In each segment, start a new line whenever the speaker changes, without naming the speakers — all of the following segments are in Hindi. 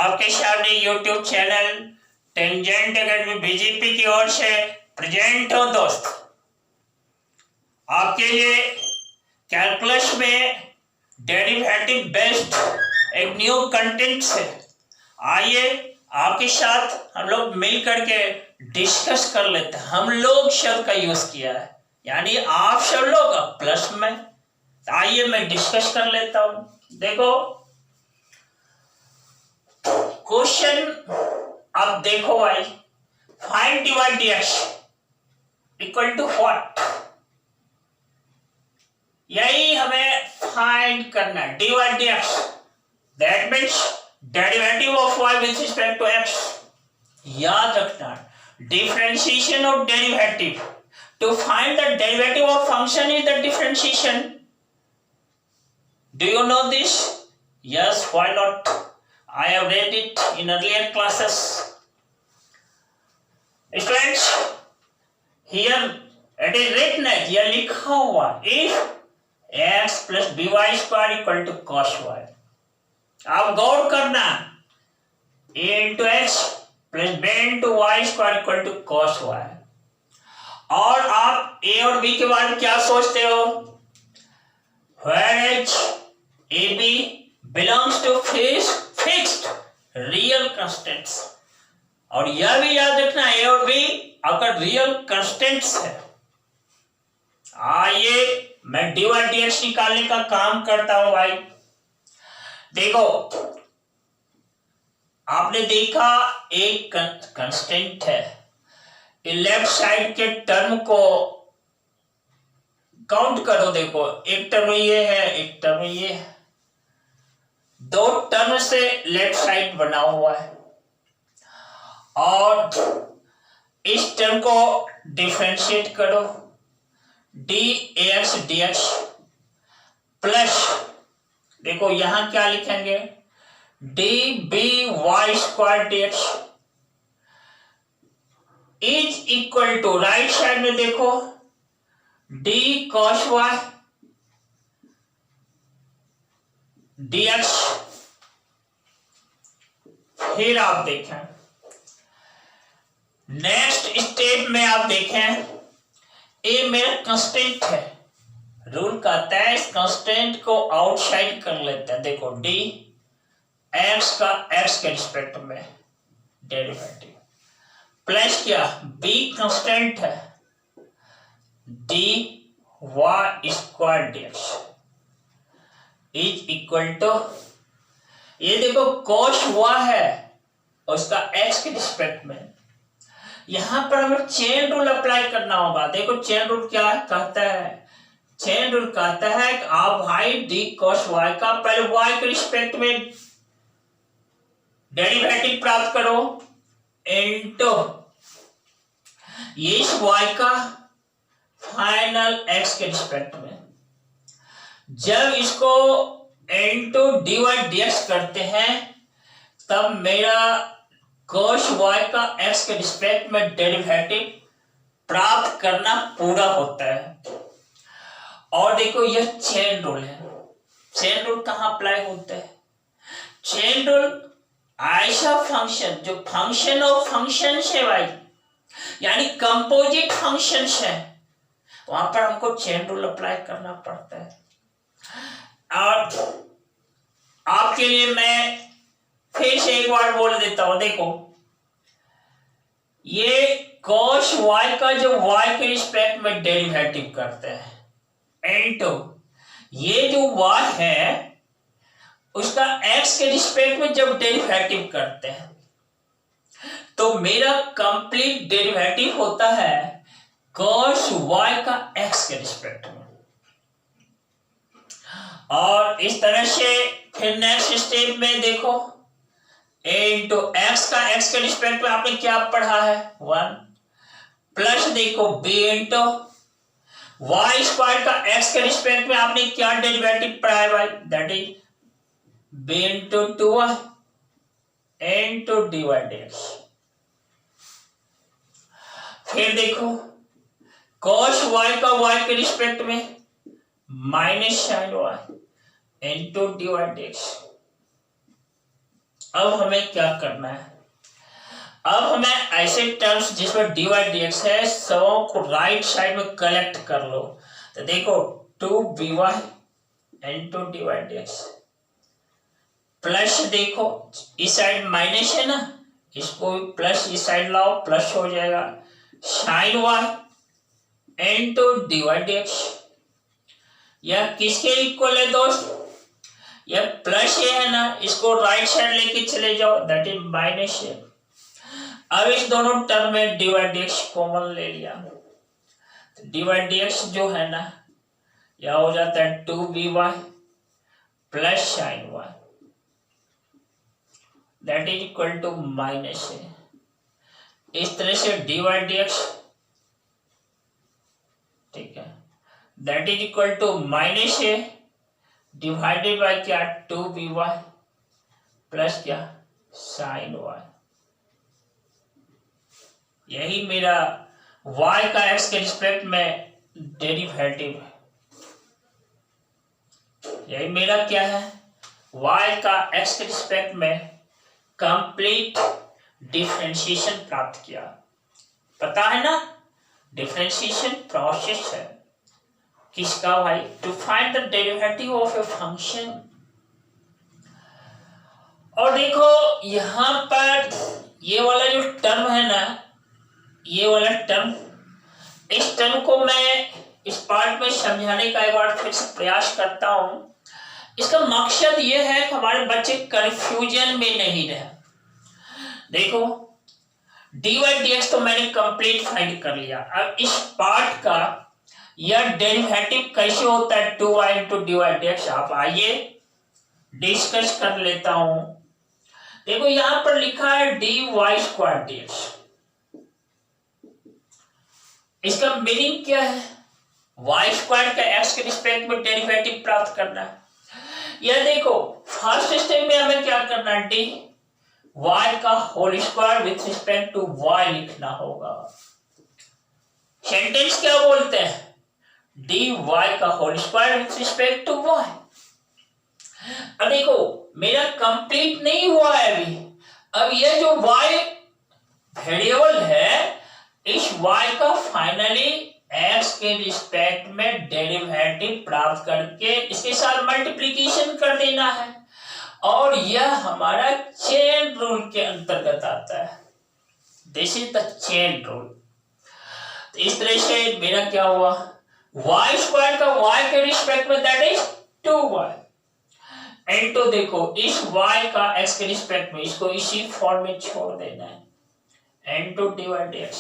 आपके सामने YouTube channel tangent academy BJP की ओर से प्रेजेंट हो दोस्त। आपके लिए कैलकुलस में डेरिवेटिव बेस्ड एक न्यू कंटेंट है। आइए आपके साथ हम लोग मिल करके डिस्कस कर लेते हैं। हम लोग शब्द का यूज किया है, यानी आप सब लोग प्लस में। आइए मैं डिस्कस कर लेता हूं। देखो क्वेश्चन अब देखो भाई, find divide dx equal to what. यही हमें फाइंड करना है, divide dx, that means derivative of y with respect to x। याद रखना, differentiation of derivative, to find the derivative of function is the differentiation. Do you know this? Yes, why not? I have read it in earlier classes. Students, here it is written, here लिखा हुआ, if x plus by square equal to cos y। आप गौर करना, a into x plus b into y square equal to cos y। और आप a और b के बारे में क्या सोचते हो? Whereas AB belongs to fixed real constants। और यह भी याद रखना, A और B अगर रियल constants है। आइए मैं डिवाइड dx निकालने का काम करता हूं भाई। देखो आपने देखा एक कंस्टेंट है, लेफ्ट साइड के टर्म को काउंट करो। देखो एक टर्म ये है, एक टर्म ये है, दो टर्म से लेफ्ट साइड बना हुआ है। और इस टर्म को डिफरेंशिएट करो, dAx dx प्लस, देखो यहां क्या लिखेंगे, dby square dx is equal to, right side में देखो, d cos y dx। फिर आप देखें नेक्स्ट स्टेप में, आप देखें ए मेरा कंस्टेंट है, रूल कहता है इस कंस्टेंट को आउटसाइड कर लेते हैं। देखो डी एक्स का एक्स के रिस्पेक्ट में डेरिवेटिव प्लस क्या, बी कंस्टेंट है, D Y square dx is equal to, ये देखो cos y है उसका x के रिस्पेक्ट में। यहां पर हमें चेन रूल अप्लाई करना होगा। देखो चेन रूल क्या कहता है, चेन रूल कहता है कि आप भाई डी cos y का पहले y के रिस्पेक्ट में डेरिवेटिव प्राप्त करो, इनटू ये इस y का फाइनल x के रिस्पेक्ट में। जब इसको इनटू डिवाइड dx करते हैं तब मेरा cos y का x के रिस्पेक्ट में डेरिवेटिव प्राप्त करना पूरा होता है। और देखो यह चेन रूल है। चेन रूल कहां अप्लाई होता है? चेन रूल ऐसा फंक्शन जो फंक्शन ऑफ फंक्शन है भाई, यानी कंपोजिट फंक्शन है, वहां पर हमको चेन रूल अप्लाई करना पड़ता है। और आपके लिए मैं फिर से एक बार बोल देता हूं, देखो ये cos y का जो y के रिस्पेक्ट में डेरिवेटिव करते हैं, इनटू ये जो y है उसका x के रिस्पेक्ट में जब डेरिवेटिव करते हैं तो मेरा कंप्लीट डेरिवेटिव होता है cos y का x के रिस्पेक्ट में। और इस तरह से फिर नेक्स्ट स्टेप में देखो, a इंटू एक्स का x के रिस्पेक्ट में आपने क्या पढ़ा है, 1 प्लस देखो b इंटू वाई स्क्वायर का x के रिस्पेक्ट में आपने क्या डेरिवेटिव पढ़ा है भाई, that is b into 2y into divide dx। फिर देखो cos y का y के रिस्पेक्ट में minus sine y into divide dx। अब हमें क्या करना है, अब हमें ऐसे टर्म्स जिसमें dy dx है सबों को राइट साइड में कलेक्ट कर लो। तो देखो 2by into dy dx plus, देखो इस साइड माइनस है ना, इसको प्लस इस साइड लाओ, प्लस हो जाएगा sin y into dy dx। यह किसके इक्वल है दोस्त, यह प्लस ये है ना, इसको राइट साइड लेके चले जाओ, दैट इज माइनस है। अब इस दोनों टर्म में dy dx कॉमन ले लिया, तो dy dx जो है ना यह हो जाता है 2by plus sin y, that is equal to minus है। इस तरह से dy dx, ठीक है, that is equal to minus है डिवाइडेड बाय क्या 2by प्लस क्या sin y। यही मेरा y का x के रिस्पेक्ट में डेरिवेटिव है, यही मेरा क्या है y का x के रिस्पेक्ट में कंप्लीट डिफरेंशिएशन प्राप्त किया। पता है ना डिफरेंशिएशन प्रोसेस है किसका भाई, to find the derivative of a function. और देखो यहां पर ये वाला जो टर्म है ना, ये वाला टर्म, इस टर्म को मैं इस पार्ट में समझाने का एक बार फिर से प्रयास करता हूं। इसका मकसद ये है कि हमारे बच्चे कंफ्यूजन में नहीं रहे। देखो dy dx तो मैंने कंप्लीट फाइंड कर लिया, अब इस पार्ट का यह डेरिवेटिव कैसे होता है 2y into dy dx, आप आइए डिस्कस कर लेता हूं। देखो यहां पर लिखा है dy square dx, इसका मीनिंग क्या है, y स्क्वायर का x के रिस्पेक्ट में डेरिवेटिव प्राप्त करना है। यह देखो फर्स्ट स्टेप में हमें क्या करना है, dy का whole square with respect to y लिखना होगा। सेंटेंस क्या बोलते हैं, dy का whole square with respect to y। अब देखो मेरा कंप्लीट नहीं हुआ है अभी, अब ये जो y वेरिएबल है, इस y का फाइनली x के रिस्पेक्ट में डेरिवेटिव प्राप्त करके इसके साथ मल्टीप्लिकेशन कर देना है, और यह हमारा चेन रूल के अंतर्गत आता है। This is the chain rule. तो इस तरह से मेरा क्या हुआ, y स्क्वायर का y के रिस्पेक्ट में दैट इज 2y, एंड तो देखो इस y का x के रिस्पेक्ट में, इसको इसी फॉर्म में छोड़ देना है, एंड टू dy dx।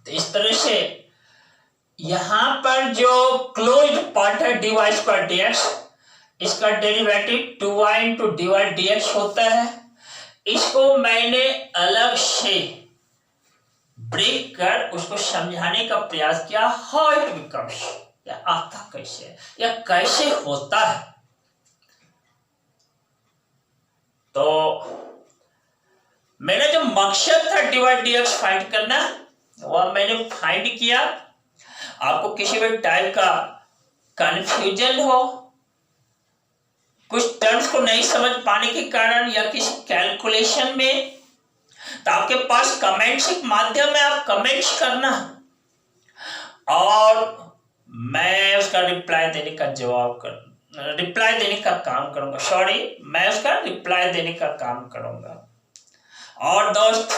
तो इस तरह से यहां पर जो क्लोज्ड पार्ट है dy स्क्वायर dx, इसका derivative 2y into dy dx होता है। इसको मैंने अलग से ब्रेक कर उसको समझाने का प्रयास किया, हाउ इट बिकम्स, या आता कैसे, या कैसे होता है। तो मेरा जो मकसद था dy dx फाइंड करना, वह मैंने फाइंड किया। आपको किसी भी टाइप का कंफ्यूजन हो, कुछ टर्म्स को नहीं समझ पाने के कारण या किसी कैलकुलेशन में, तो आपके पास कमेंट्स के माध्यम में आप कमेंट्स करना और मैं उसका रिप्लाई देने का काम करूंगा। मैं उसका रिप्लाई देने का काम करूंगा। और दोस्त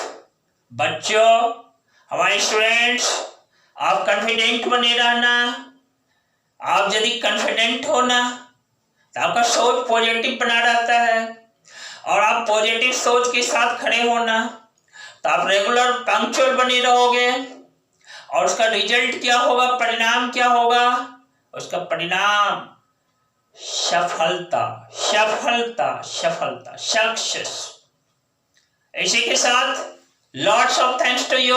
बच्चों, हमारे स्टूडेंट्स, आप कॉन्फिडेंट बने रहना। आप यदि कॉन्फिडेंट हो ना तो आपका सोच पॉजिटिव बना रहता है, और आप पॉजिटिव सोच के साथ खड़े होना तो आप रेगुलर पंक्चुअल बने रहोगे, और उसका रिजल्ट क्या होगा, परिणाम क्या होगा, उसका परिणाम सफलता, सफलता, सफलता, सक्सेस। इसी के साथ lots of thanks to you.